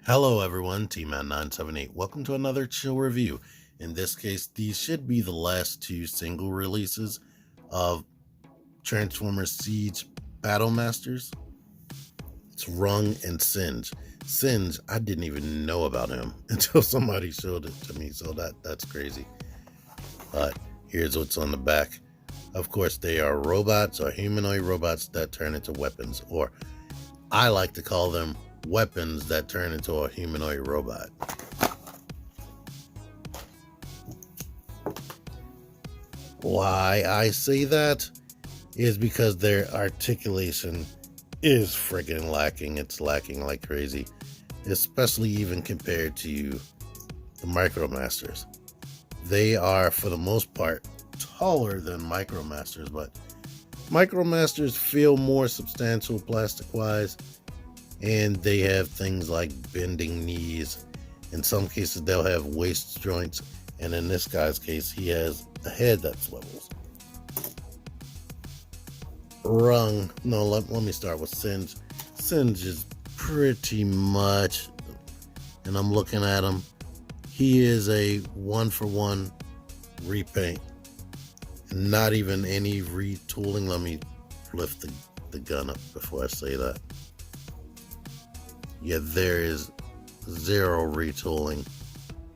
Hello everyone, T-Man978. Welcome to another chill review. In this case, these should be the last two single releases of Transformers Siege Battle Masters. It's Rung and Singe. Singe, I didn't even know about him until somebody showed it to me, so that's crazy. But here's what's on the back. Of course, they are robots or humanoid robots that turn into weapons, or I like to call them weapons that turn into a humanoid robot. Why I say that is because their articulation is friggin' lacking. It's lacking like crazy, especially even compared to the Micromasters. They are, for the most part, taller than Micromasters, but Micromasters feel more substantial plastic-wise, and they have things like bending knees. In some cases, they'll have waist joints, and in this guy's case, he has a head that swivels. Rung, no, let me start with Singe. Singe is pretty much, and I'm looking at him, he is a one-for-one repaint. Not even any retooling. Let me lift the gun up before I say that. Yeah, there is zero retooling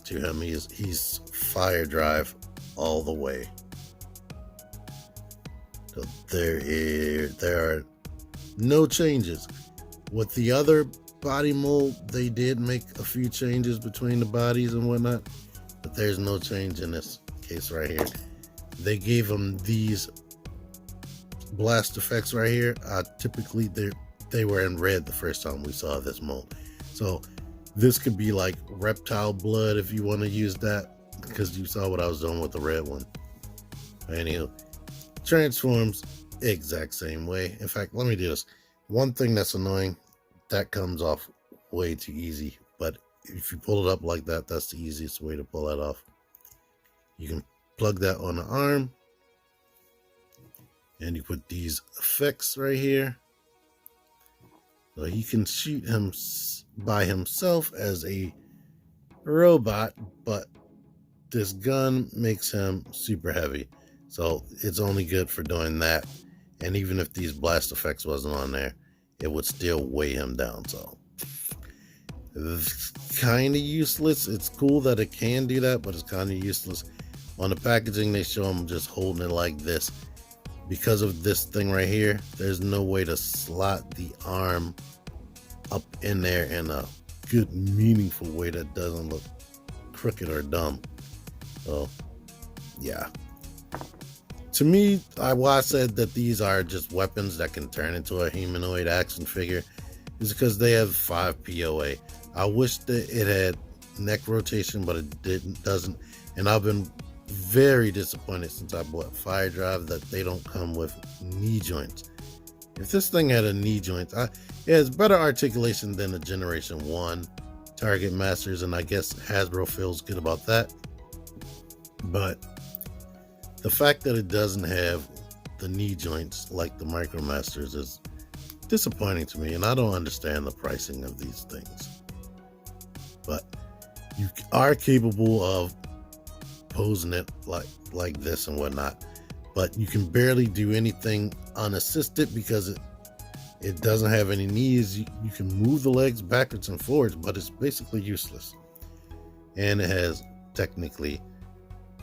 to him. He's fire drive all the way. So there are no changes. With the other body mold, they did make a few changes between the bodies and whatnot, but there's no change in this case right here. They gave him these blast effects right here. Typically, they were in red the first time we saw this mold. So this could be like reptile blood if you want to use that, because you saw what I was doing with the red one. Anywho, transforms exact same way. In fact, let me do this. One thing that's annoying, that comes off way too easy. But if you pull it up like that, that's the easiest way to pull that off. You can plug that on the arm, and you put these effects right here. So he can shoot him by himself as a robot, but this gun makes him super heavy. So it's only good for doing that. And even if these blast effects wasn't on there, it would still weigh him down. So it's kind of useless. It's cool that it can do that, but it's kind of useless. On the packaging, they show him just holding it like this. Because of this thing right here, there's no way to slot the arm up in there in a good, meaningful way that doesn't look crooked or dumb. So, yeah. To me, why I said that these are just weapons that can turn into a humanoid action figure is because they have 5 POA. I wish that it had neck rotation, but it doesn't. And I've been very disappointed since I bought Fire Drive that they don't come with knee joints. If this thing had a knee joint, it has better articulation than the Generation 1 Target Masters, and I guess Hasbro feels good about that. But the fact that it doesn't have the knee joints like the Micromasters is disappointing to me, and I don't understand the pricing of these things. But you are capable of posing it like this and whatnot, but you can barely do anything unassisted because it doesn't have any knees. You can move the legs backwards and forwards, but it's basically useless. And it has technically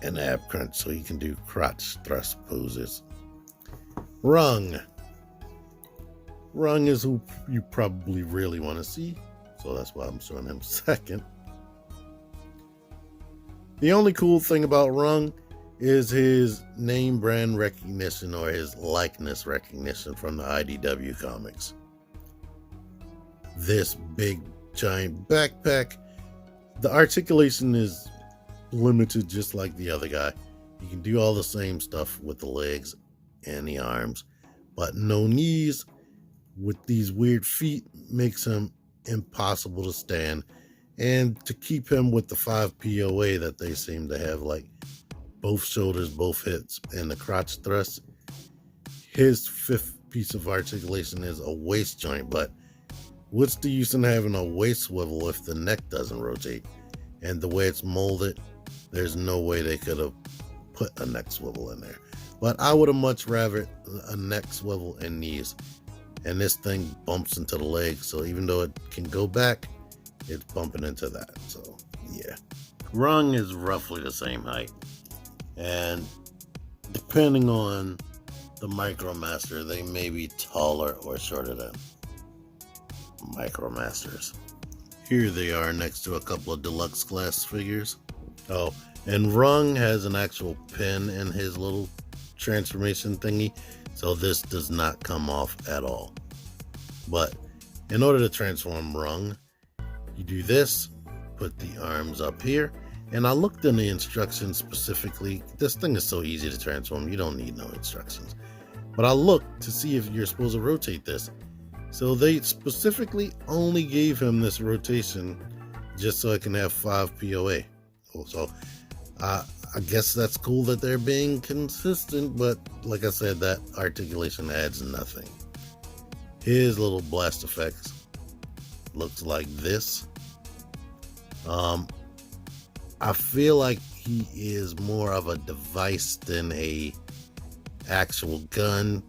an ab crunch, so you can do crotch thrust poses. Rung is who you probably really want to see, so that's why I'm showing him second. The only cool thing about Rung is his name brand recognition, or his likeness recognition from the IDW comics. This big giant backpack, the articulation is limited just like the other guy. You can do all the same stuff with the legs and the arms, but no knees. With these weird feet makes him impossible to stand. And to keep him with the 5 POA that they seem to have, like both shoulders, both hips, and the crotch thrust, his 5th piece of articulation is a waist joint, but what's the use in having a waist swivel if the neck doesn't rotate? And the way it's molded, there's no way they could have put a neck swivel in there. But I would have much rather a neck swivel and knees. And this thing bumps into the leg, so even though it can go back, it's bumping into that. So yeah, Rung is roughly the same height, and depending on the Micromaster, they may be taller or shorter than Micromasters. Here they are next to a couple of deluxe class figures. Oh, and Rung has an actual pin in his little transformation thingy, so this does not come off at all. But in order to transform Rung, you do this, put the arms up here, and I looked in the instructions specifically. This thing is so easy to transform, you don't need no instructions. But I looked to see if you're supposed to rotate this. So they specifically only gave him this rotation just so I can have 5 POA. So I guess that's cool that they're being consistent, but like I said, that articulation adds nothing. His little blast effects looks like this. I feel like he is more of a device than a actual gun.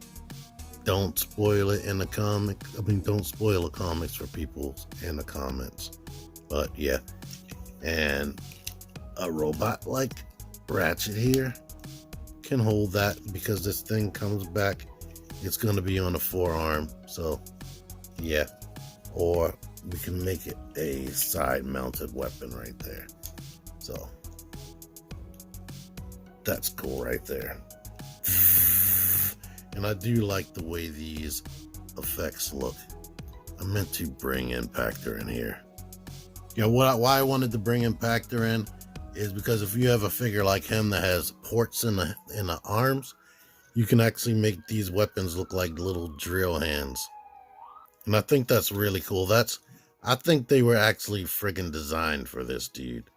Don't spoil it in the comic. I mean, don't spoil the comics for people in the comments. But yeah, and a robot like Ratchet here can hold that because this thing comes back. It's going to be on the forearm. So yeah, or we can make it a side mounted weapon right there. So that's cool right there. And I do like the way these effects look. I meant to bring Impactor in here. You know, why I wanted to bring Impactor in is because if you have a figure like him that has ports in the arms, you can actually make these weapons look like little drill hands. And I think that's really cool. I think they were actually friggin' designed for this dude,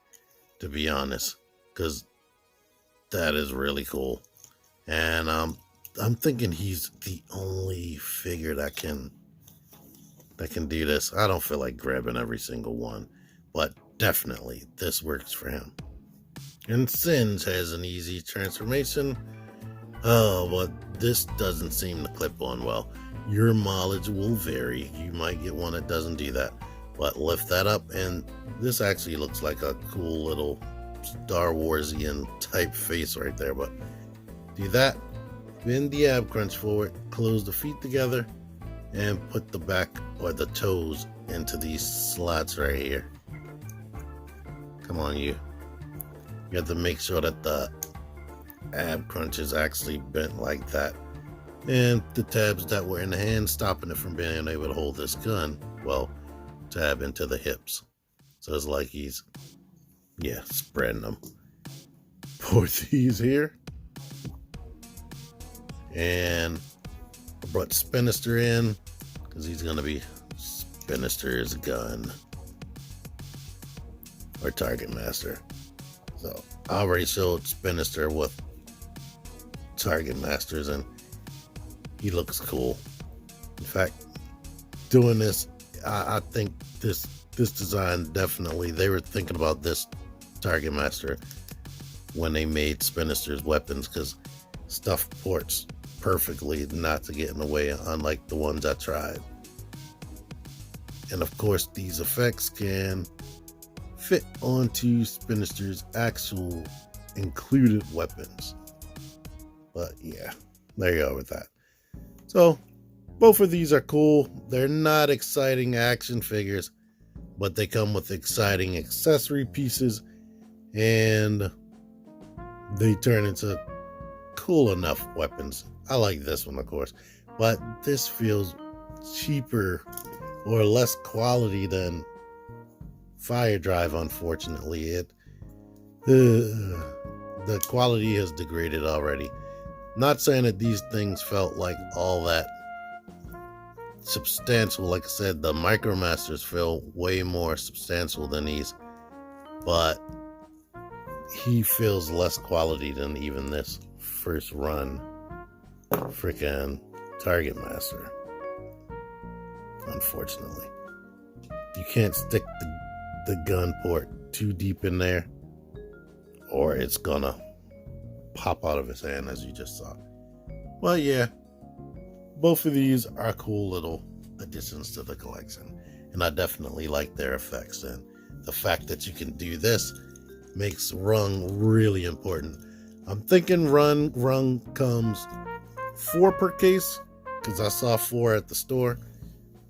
to be honest, because that is really cool. And I'm thinking he's the only figure that can do this. I don't feel like grabbing every single one, but definitely this works for him. And Singe has an easy transformation. Oh, but this doesn't seem to clip on well. Your mileage will vary. You might get one that doesn't do that. But lift that up, and this actually looks like a cool little Star Warsian type face right there. But do that, bend the ab crunch forward, close the feet together, and put the back or the toes into these slots right here. Come on, you. You have to make sure that the ab crunch is actually bent like that. And the tabs that were in the hand, stopping it from being able to hold this gun, well, tab into the hips. So it's like he's, yeah, spreading them. Pour these here. And I brought Spinister in because he's going to be Spinister's gun or Target Master. So I already showed Spinister with Target Masters and he looks cool. In fact, doing this, I think this design definitely, they were thinking about this Target Master when they made Spinister's weapons because stuff ports perfectly not to get in the way, unlike the ones I tried. And of course, these effects can fit onto Spinister's actual included weapons. But yeah, there you go with that. So both of these are cool. They're not exciting action figures, but they come with exciting accessory pieces and they turn into cool enough weapons. I like this one, of course, but this feels cheaper or less quality than Fire Drive, unfortunately. The quality has degraded already. Not saying that these things felt like all that substantial. Like I said, the Micromasters feel way more substantial than these, but he feels less quality than even this first run freaking Target Master, unfortunately. You can't stick the gun port too deep in there, or it's gonna pop out of his hand, as you just saw. Well, yeah, both of these are cool little additions to the collection, and I definitely like their effects. And the fact that you can do this makes Rung really important. I'm thinking Rung comes 4 per case, because I saw 4 at the store,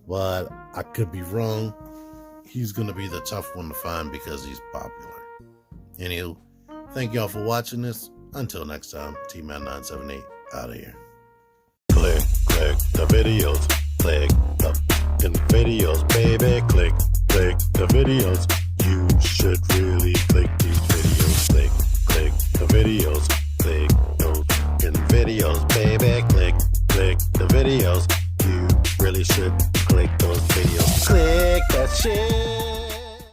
but I could be wrong. He's going to be the tough one to find because he's popular. Anywho, thank y'all for watching this. Until next time, T-Man978 out of here. Click the videos. Click the videos, baby. Click the videos. You should really click these videos. Click the videos. Click those videos, baby. Click the videos. You really should click those videos. Click that shit.